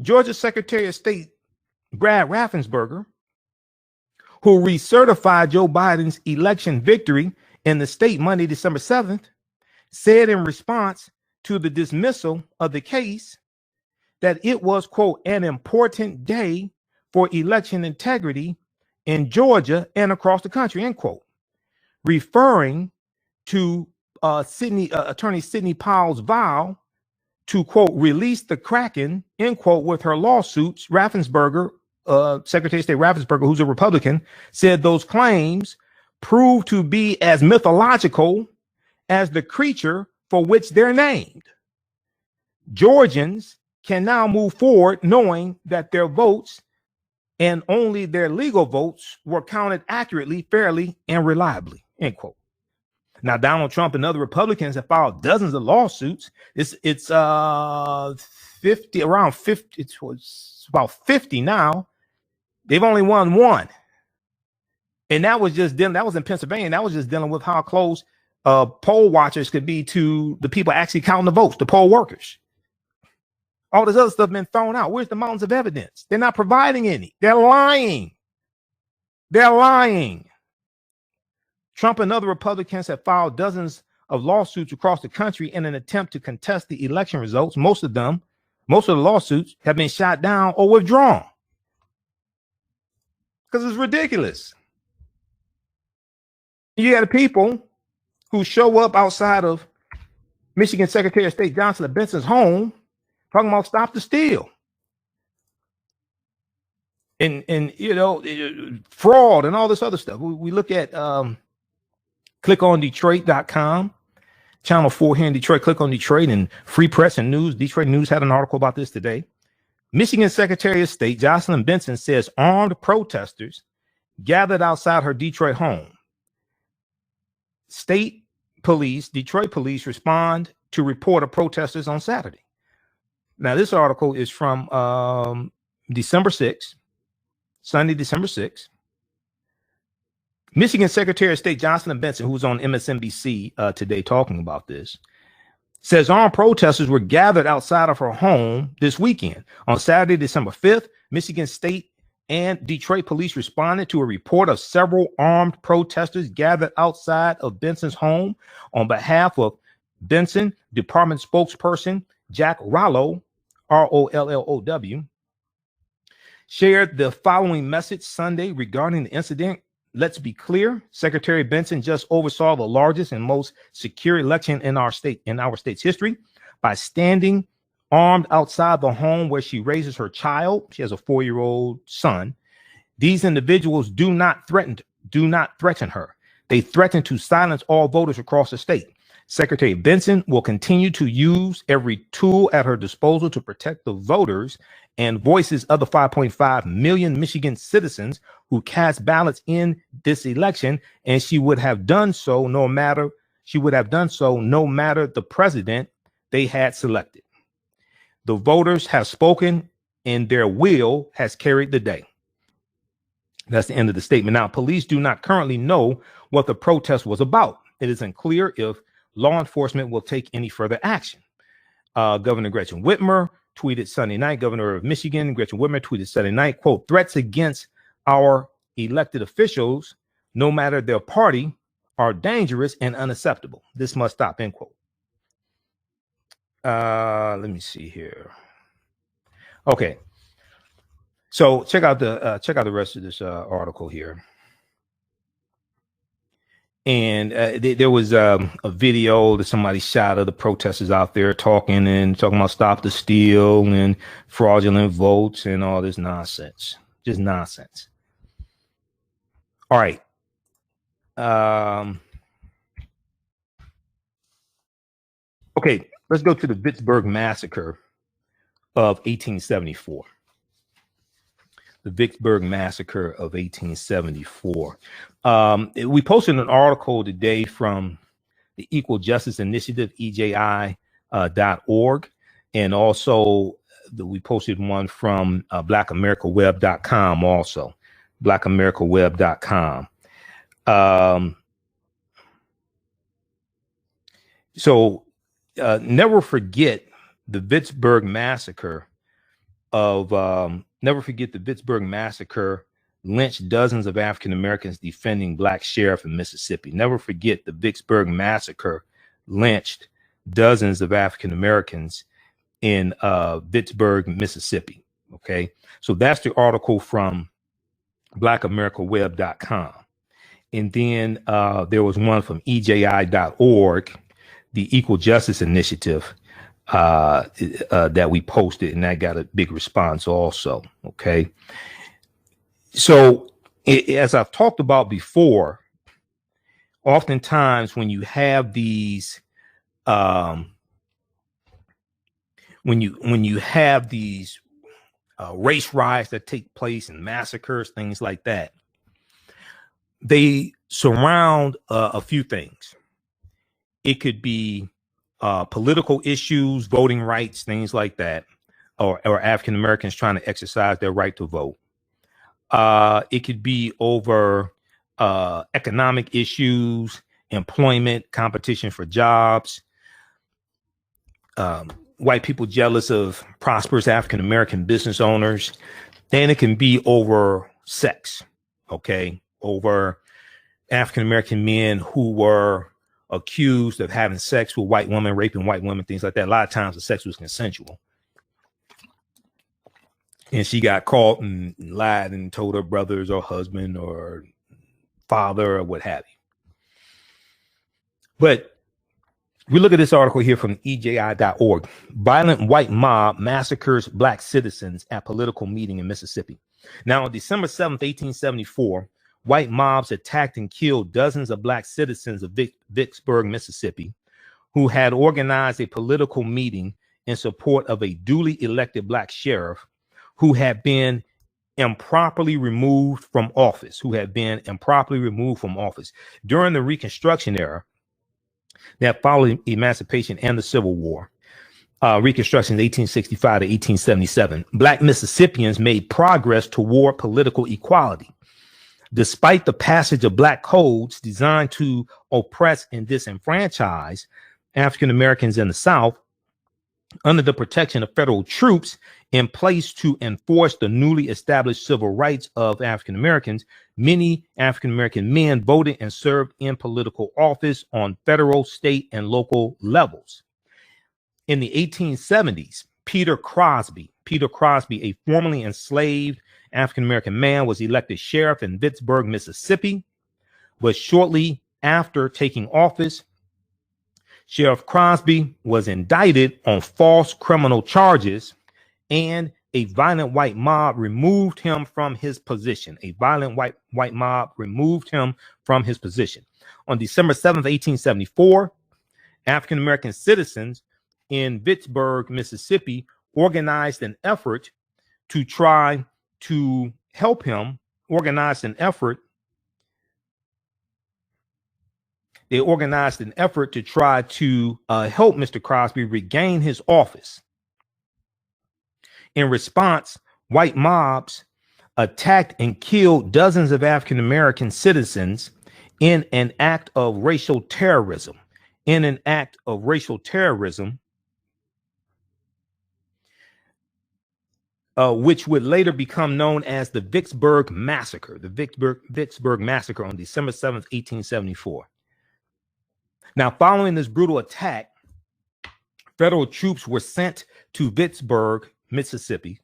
Georgia Secretary of State Brad Raffensperger, who recertified Joe Biden's election victory in the state Monday, December 7th, said in response to the dismissal of the case that it was, quote, an important day for election integrity in Georgia and across the country, end quote, referring to Attorney Sidney Powell's vow to, quote, release the Kraken, end quote, with her lawsuits. Raffensperger, Secretary of State Raffensperger, who's a Republican, said those claims proved to be as mythological as the creature for which they're named. Georgians can now move forward knowing that their votes and only their legal votes were counted accurately, fairly, and reliably, end quote. Now, Donald Trump and other Republicans have filed dozens of lawsuits. It's 50, around 50, it's about 50 now. They've only won one. And that was in Pennsylvania. That was just dealing with how close poll watchers could be to the people actually counting the votes, the poll workers. All this other stuff been thrown out. Where's the mountains of evidence? They're not providing any. They're lying. They're lying. Trump and other Republicans have filed dozens of lawsuits across the country in an attempt to contest the election results. Most of the lawsuits have been shot down or withdrawn because it's ridiculous. You got people who show up outside of Michigan Secretary of State Jocelyn Benson's home talking about stop the steal and fraud and all this other stuff. We look at clickondetroit.com, Channel 4 here in Detroit, Click on Detroit, and Free Press and News. Detroit News had an article about this today. Michigan Secretary of State Jocelyn Benson says armed protesters gathered outside her Detroit home. State police, Detroit police, respond to report of protesters on Saturday. Now, this article is from December 6th, Sunday, December 6th. Michigan Secretary of State Jocelyn Benson, who's on MSNBC today talking about this, says armed protesters were gathered outside of her home this weekend. On Saturday, December 5th, Michigan State and Detroit police responded to a report of several armed protesters gathered outside of Benson's home. On behalf of Benson, department spokesperson Jack Rollo, Rollow, shared the following message Sunday regarding the incident. Let's be clear. Secretary Benson just oversaw the largest and most secure election in our state's history by standing armed outside the home where she raises her child. She has a 4-year-old son. These individuals do not threaten her. They threaten to silence all voters across the state. Secretary Benson will continue to use every tool at her disposal to protect the voters and voices of the 5.5 million Michigan citizens who cast ballots in this election, and she would have done so no matter the president they had selected. The voters have spoken, and their will has carried the day. That's the end of the statement. Now, police do not currently know what the protest was about. It isn't clear if law enforcement will take any further action. Governor Gretchen Whitmer tweeted Sunday night, Governor of Michigan, Gretchen Whitmer tweeted Sunday night, quote, threats against our elected officials, no matter their party, are dangerous and unacceptable. This must stop, end quote. Let me see here. Okay. So check out the rest of this article here. And there was a video that somebody shot of the protesters out there talking about stop the steal and fraudulent votes and all this nonsense. Just nonsense. All right. Okay, let's go to the Vicksburg Massacre of 1874. The Vicksburg Massacre of 1874. We posted an article today from the Equal Justice Initiative, EJI.org, and also we posted one from blackamericaweb.com also, blackamericaweb.com. So never forget the Vicksburg Massacre lynched dozens of African Americans defending black sheriff in Mississippi. Never forget the Vicksburg Massacre lynched dozens of African Americans in Vicksburg, Mississippi. Okay, so that's the article from blackamericaweb.com. And then there was one from EJI.org, the Equal Justice Initiative, that we posted, and that got a big response also. Okay. So as I've talked about before, oftentimes when you have these, when you have these race riots that take place and massacres, things like that, they surround a few things. It could be political issues, voting rights, things like that, or African Americans trying to exercise their right to vote. It could be over economic issues, employment, competition for jobs, white people jealous of prosperous African American business owners. Then it can be over sex, okay, over African American men who were accused of having sex with white women, raping white women, things like that. A lot of times the sex was consensual. And she got caught and lied and told her brothers or husband or father or what have you. But we look at this article here from EJI.org. Violent white mob massacres black citizens at political meeting in Mississippi. Now, on December 7th, 1874, white mobs attacked and killed dozens of black citizens of Vicksburg, Mississippi, who had organized a political meeting in support of a duly elected black sheriff who had been improperly removed from office, during the Reconstruction era that followed emancipation and the Civil War. Reconstruction 1865 to 1877. Black Mississippians made progress toward political equality. Despite the passage of black codes designed to oppress and disenfranchise, African Americans in the South under the protection of federal troops in place to enforce the newly established civil rights of African Americans, many African American men voted and served in political office on federal, state, and local levels. In the 1870s, Peter Crosby, a formerly enslaved African American man, was elected sheriff in Vicksburg, Mississippi. But shortly after taking office, Sheriff Crosby was indicted on false criminal charges, and a violent white mob removed him from his position. On December 7th, 1874, African American citizens in Vicksburg, Mississippi, organized an effort to try to help him. They organized an effort to try to help Mr. Crosby regain his office. In response, white mobs attacked and killed dozens of African American citizens in an act of racial terrorism. Which would later become known as the Vicksburg Massacre. The Vicksburg Massacre on December 7th, 1874. Now, following this brutal attack, federal troops were sent to Vicksburg, Mississippi,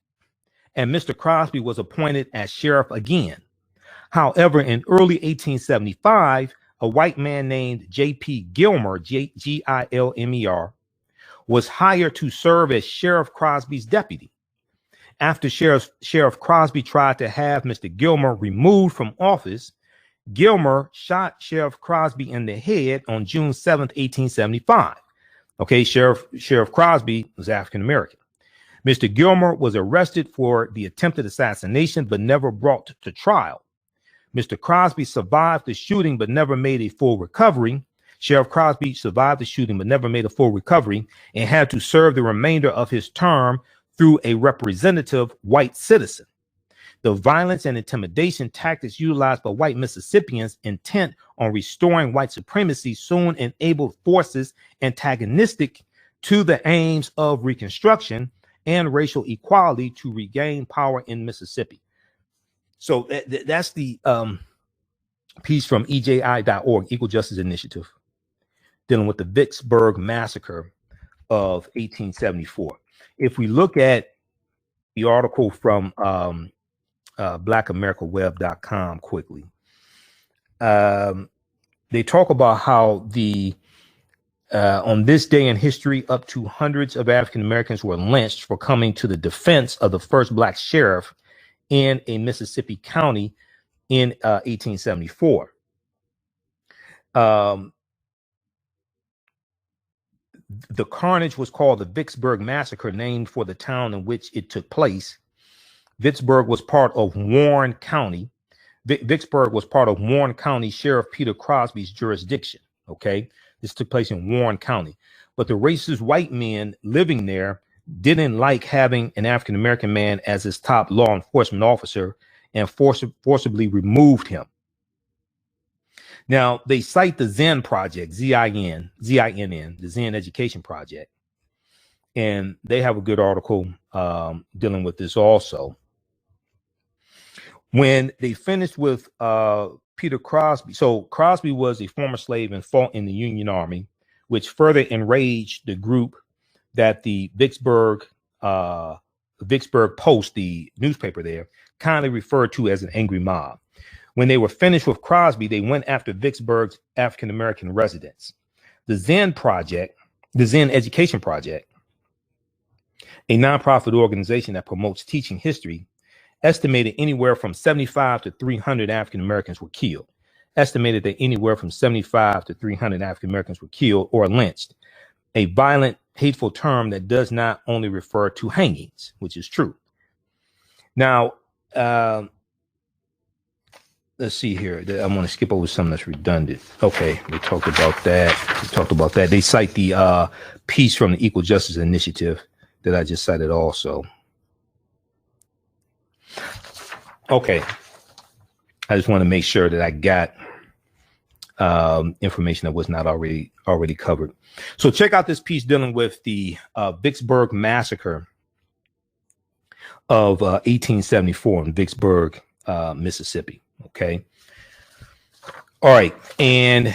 and Mr. Crosby was appointed as sheriff again. However, in early 1875, a white man named J.P. Gilmer, Gilmer, was hired to serve as Sheriff Crosby's deputy. After Sheriff Crosby tried to have Mr. Gilmer removed from office, Gilmer shot Sheriff Crosby in the head on June 7th, 1875. Okay, Sheriff Crosby was African American. Mr. Gilmer was arrested for the attempted assassination, but never brought to trial. Mr. Crosby survived the shooting, but never made a full recovery. Sheriff Crosby survived the shooting, but never made a full recovery, and had to serve the remainder of his term through a representative white citizen. The violence and intimidation tactics utilized by white Mississippians intent on restoring white supremacy soon enabled forces antagonistic to the aims of Reconstruction and racial equality to regain power in Mississippi. So that's the piece from EJI.org, Equal Justice Initiative, dealing with the Vicksburg Massacre of 1874. If we look at the article from blackamericaweb.com quickly, they talk about how on this day in history, up to hundreds of African Americans were lynched for coming to the defense of the first black sheriff in a Mississippi county in 1874. The carnage was called the Vicksburg Massacre, named for the town in which it took place. Vicksburg was part of Warren County. Vicksburg was part of Warren County Sheriff Peter Crosby's jurisdiction. Okay, this took place in Warren County. But the racist white men living there didn't like having an African American man as his top law enforcement officer and forcibly removed him. Now, they cite the Zen Project, Z-I-N-N, the Zen Education Project. And they have a good article dealing with this also. When they finished with Peter Crosby, so Crosby was a former slave and fought in the Union Army, which further enraged the group that the Vicksburg Post, the newspaper there, kindly referred to as an angry mob. When they were finished with Crosby, they went after Vicksburg's African-American residents. The Zen Education Project, a nonprofit organization that promotes teaching history, estimated anywhere from 75 to 300 African-Americans were killed. Estimated that anywhere from 75 to 300 African-Americans were killed or lynched, a violent, hateful term that does not only refer to hangings, which is true. Now, let's see here. I'm going to skip over some that's redundant. Okay, we talked about that. They cite the piece from the Equal Justice Initiative that I just cited also. Okay, I just want to make sure that I got information that was not already covered. So check out this piece dealing with the Vicksburg Massacre of 1874 in Vicksburg, Mississippi. Okay. All right. And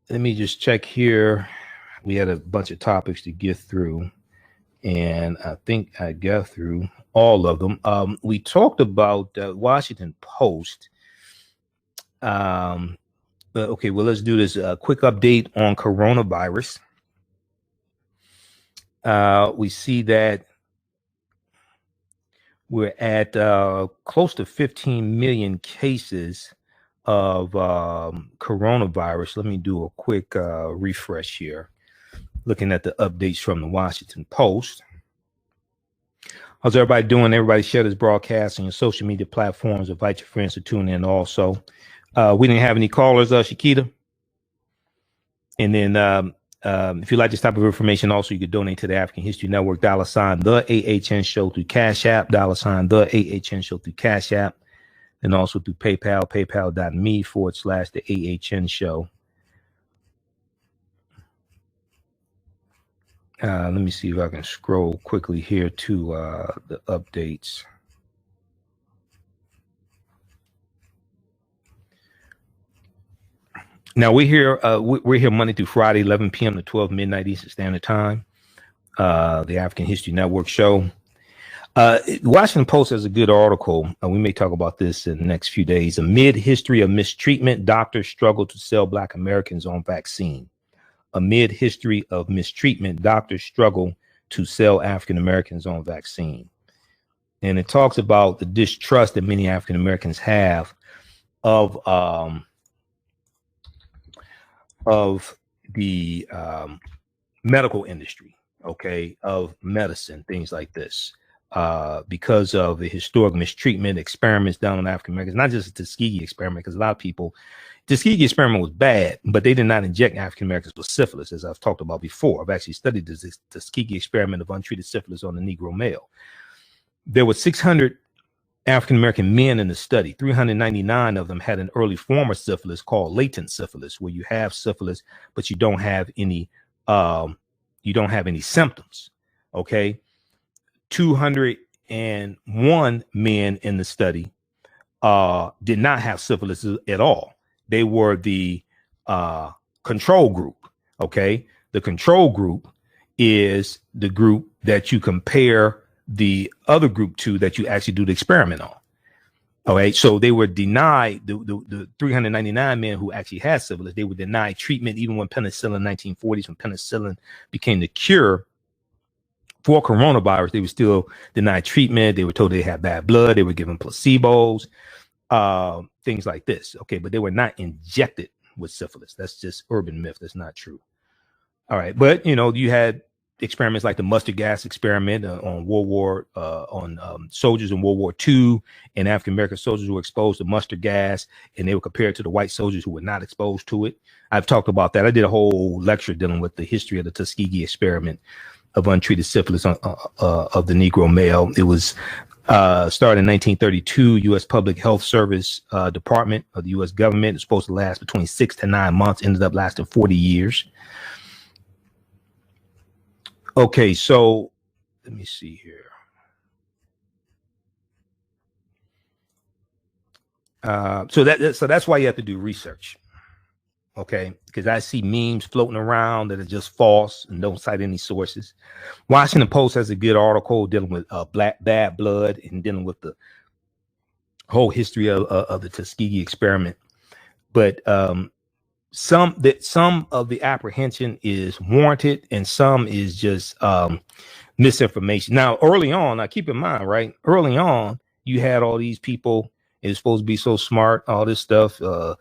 let me just check here. We had a bunch of topics to get through, and I think I got through all of them. We talked about Washington Post. Okay, well, let's do this. Quick update on coronavirus. We see that we're at close to 15 million cases of coronavirus. Let me do a quick refresh here. Looking at the updates from the Washington Post. How's everybody doing? Everybody share this broadcast on your social media platforms. Invite your friends to tune in also. We didn't have any callers, Shakita. And then if you like this type of information, also you could donate to the African History Network, $ the AHN Show through Cash App, $ the AHN Show through Cash App, and also through PayPal, paypal.me/the AHN Show. Let me see if I can scroll quickly here to the updates. Now we're here Monday through Friday, 11 p.m. to 12 midnight Eastern Standard Time. The African History Network show. Washington Post has a good article. We may talk about this in the next few days. Amid history of mistreatment, doctors struggle to sell Black Americans on vaccine. Amid history of mistreatment, doctors struggle to sell African Americans on vaccine. And it talks about the distrust that many African Americans have of the medical industry, okay, of medicine, things like this, because of the historic mistreatment, experiments done on African Americans, not just the Tuskegee experiment, because a lot of people, Tuskegee experiment was bad, but they did not inject African Americans with syphilis, as I've talked about before. I've actually studied the Tuskegee experiment of untreated syphilis on the Negro male. There were 600 African American men in the study. 399 of them had an early form of syphilis called latent syphilis, where you have syphilis, but you don't have any symptoms. Okay. 201 men in the study did not have syphilis at all. They were the control group. Okay. The control group is the group that you compare the other group to that you actually do the experiment on. All right. So they were denied, the 399 men who actually had syphilis, they were denied treatment even when penicillin in the 1940s, when penicillin became the cure for coronavirus, they were still denied treatment. They were told they had bad blood. They were given placebos, things like this. Okay. But they were not injected with syphilis. That's just urban myth. That's not true. All right. But, you know, you had experiments like the mustard gas experiment on soldiers in World War II, and African American soldiers who were exposed to mustard gas, and they were compared to the white soldiers who were not exposed to it. I've talked about that. I did a whole lecture dealing with the history of the Tuskegee experiment of untreated syphilis of the Negro male. It was started in 1932. U.S. Public Health Service Department of the U.S. government. It's supposed to last between 6 to 9 months. Ended up lasting 40 years. Okay, so let me see here. So that's why you have to do research. Okay, because I see memes floating around that are just false and don't cite any sources. Washington Post has a good article dealing with bad blood and dealing with the whole history of the Tuskegee experiment. But some of the apprehension is warranted and some is just misinformation. Now, early on, keep in mind, right? Early on, you had all these people, it's supposed to be so smart, all this stuff, all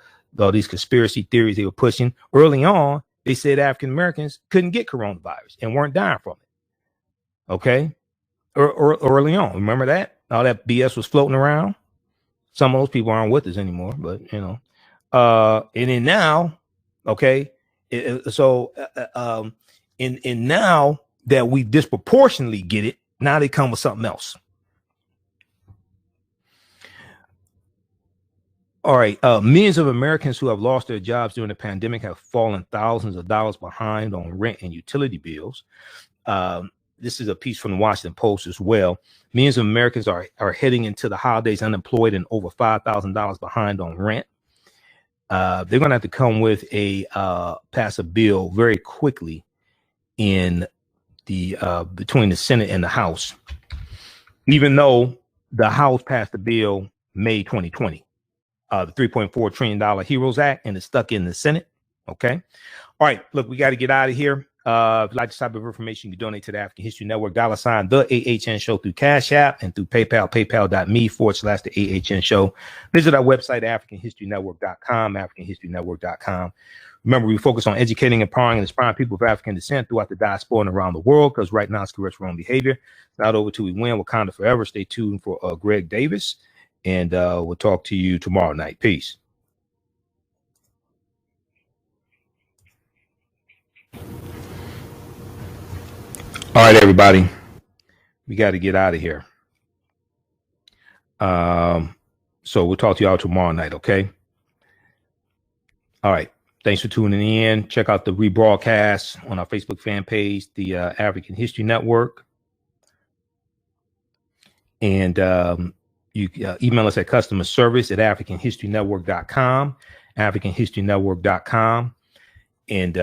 these conspiracy theories they were pushing. Early on, they said African Americans couldn't get coronavirus and weren't dying from it. Okay. Early on, remember that? All that BS was floating around. Some of those people aren't with us anymore, but you know. And then now, okay, so now that we disproportionately get it, now they come with something else. All right. Millions of Americans who have lost their jobs during the pandemic have fallen thousands of dollars behind on rent and utility bills. This is a piece from the Washington Post as well. Millions of Americans are heading into the holidays unemployed and over $5,000 behind on rent. They're going to have to come with pass a bill very quickly in the between the Senate and the House, even though the House passed the bill May 2020, the $3.4 trillion HEROES Act, and it's stuck in the Senate. Okay. All right. Look, we got to get out of here. If you'd like this type of information, you can donate to the African History Network, $sign the AHN Show through Cash App and through PayPal, paypal.me/the AHN Show. Visit our website, AfricanHistoryNetwork.com, AfricanHistoryNetwork.com. Remember, we focus on educating, empowering, and inspiring people of African descent throughout the diaspora and around the world, because right now it's correct wrong behavior. Not over till we win. Wakanda forever. Stay tuned for Greg Davis, and we'll talk to you tomorrow night. Peace. All right, everybody, we got to get out of here. So we'll talk to y'all tomorrow night. Okay. All right. Thanks for tuning in. Check out the rebroadcast on our Facebook fan page, the African History Network. And you email us at customer service at AfricanHistoryNetwork.com, AfricanHistoryNetwork.com. And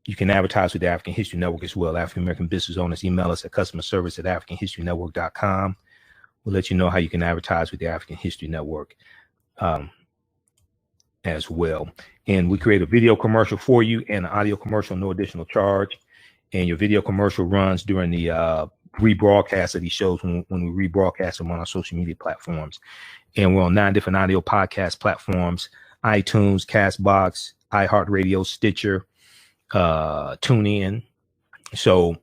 you can advertise with the African History Network as well. African American business owners, email us at customer service at AfricanHistoryNetwork.com. We'll let you know how you can advertise with the African History Network as well. And we create a video commercial for you and an audio commercial, no additional charge. And your video commercial runs during the rebroadcast of these shows when we rebroadcast them on our social media platforms. And we're on 9 different audio podcast platforms: iTunes, Castbox, iHeartRadio, Stitcher, TuneIn. So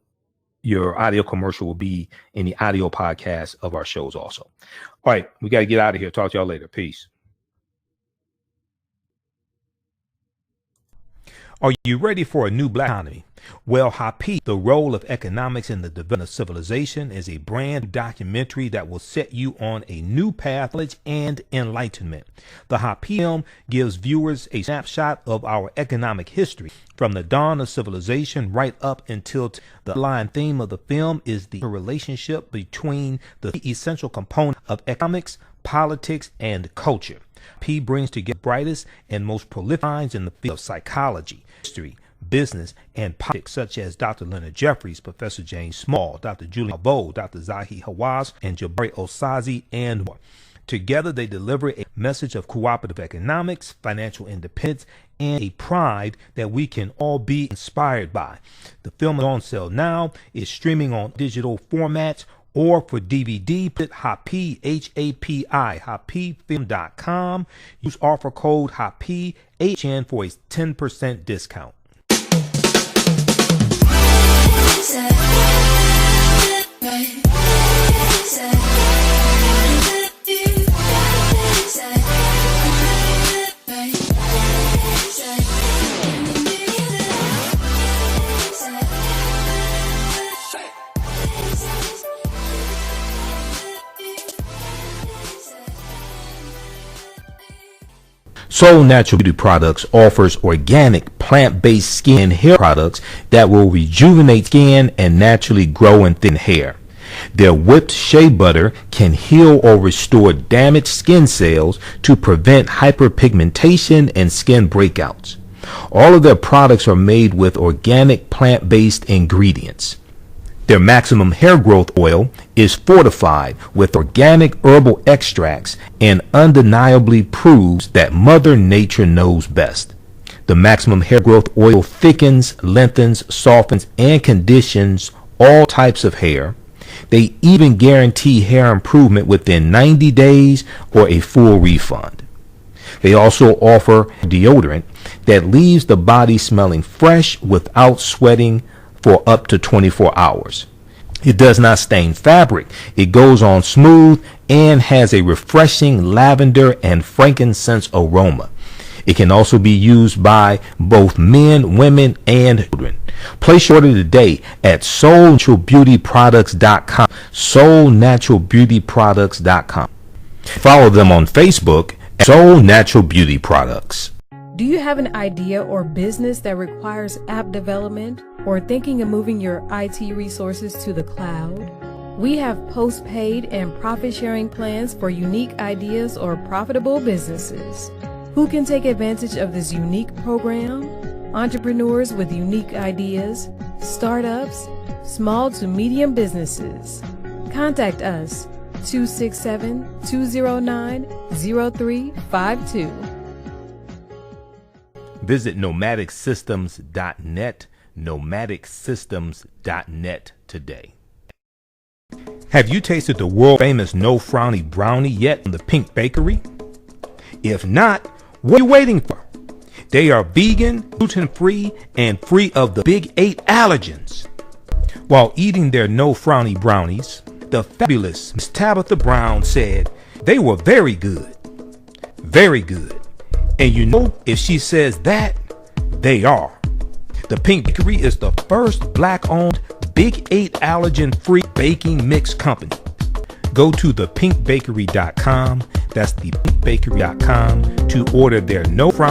your audio commercial will be in the audio podcast of our shows also. All right, we got to get out of here. Talk to y'all later. Peace. Are you ready for a new black economy? Well, B.A.P.s, The Role of Economics in the Development of Civilization, is a brand new documentary that will set you on a new path of knowledge and enlightenment. The B.A.P. film gives viewers a snapshot of our economic history from the dawn of civilization right up until the line theme of the film is the relationship between the essential components of economics, politics, and culture. B.A.P. brings together the brightest and most prolific minds in the field of psychology, history, business, and politics, such as Dr. Leonard Jeffries, Professor James Small, Dr. Julie Malveaux, Dr. Zahi Hawass, and Jabari Osazi, and more. Together, they deliver a message of cooperative economics, financial independence, and a pride that we can all be inspired by. The film is on sale now. It's streaming on digital formats, or for DVD, put B.A.P, HAPI, HAPIFilm.com. Use offer code HAPI, HN for a 10% discount. Soul Natural Beauty Products offers organic, plant-based skin and hair products that will rejuvenate skin and naturally grow and thin hair. Their whipped shea butter can heal or restore damaged skin cells to prevent hyperpigmentation and skin breakouts. All of their products are made with organic, plant-based ingredients. Their maximum hair growth oil is fortified with organic herbal extracts and undeniably proves that Mother Nature knows best. The maximum hair growth oil thickens, lengthens, softens, and conditions all types of hair. They even guarantee hair improvement within 90 days or a full refund. They also offer deodorant that leaves the body smelling fresh without sweating for up to 24 hours. It does not stain fabric. It goes on smooth and has a refreshing lavender and frankincense aroma. It can also be used by both men, women, and children. Place your order today at soulnaturalbeautyproducts.com. soulnaturalbeautyproducts.com. Follow them on Facebook at Soul Natural Beauty Products. Do you have an idea or business that requires app development or thinking of moving your IT resources to the cloud? We have postpaid and profit-sharing plans for unique ideas or profitable businesses. Who can take advantage of this unique program? Entrepreneurs with unique ideas, startups, small to medium businesses. Contact us 267-209-0352. Visit nomadicsystems.net, nomadicsystems.net today. Have you tasted the world famous No Frowny Brownie yet from the Pink Bakery? If not, what are you waiting for? They are vegan, gluten-free, and free of the big 8 allergens. While eating their No Frowny Brownies, the fabulous Miss Tabitha Brown said they were very good. Very good. And you know, if she says that, they are. The Pink Bakery is the first black-owned Big 8 allergen-free baking mix company. Go to thepinkbakery.com, that's thepinkbakery.com, to order their No Frowny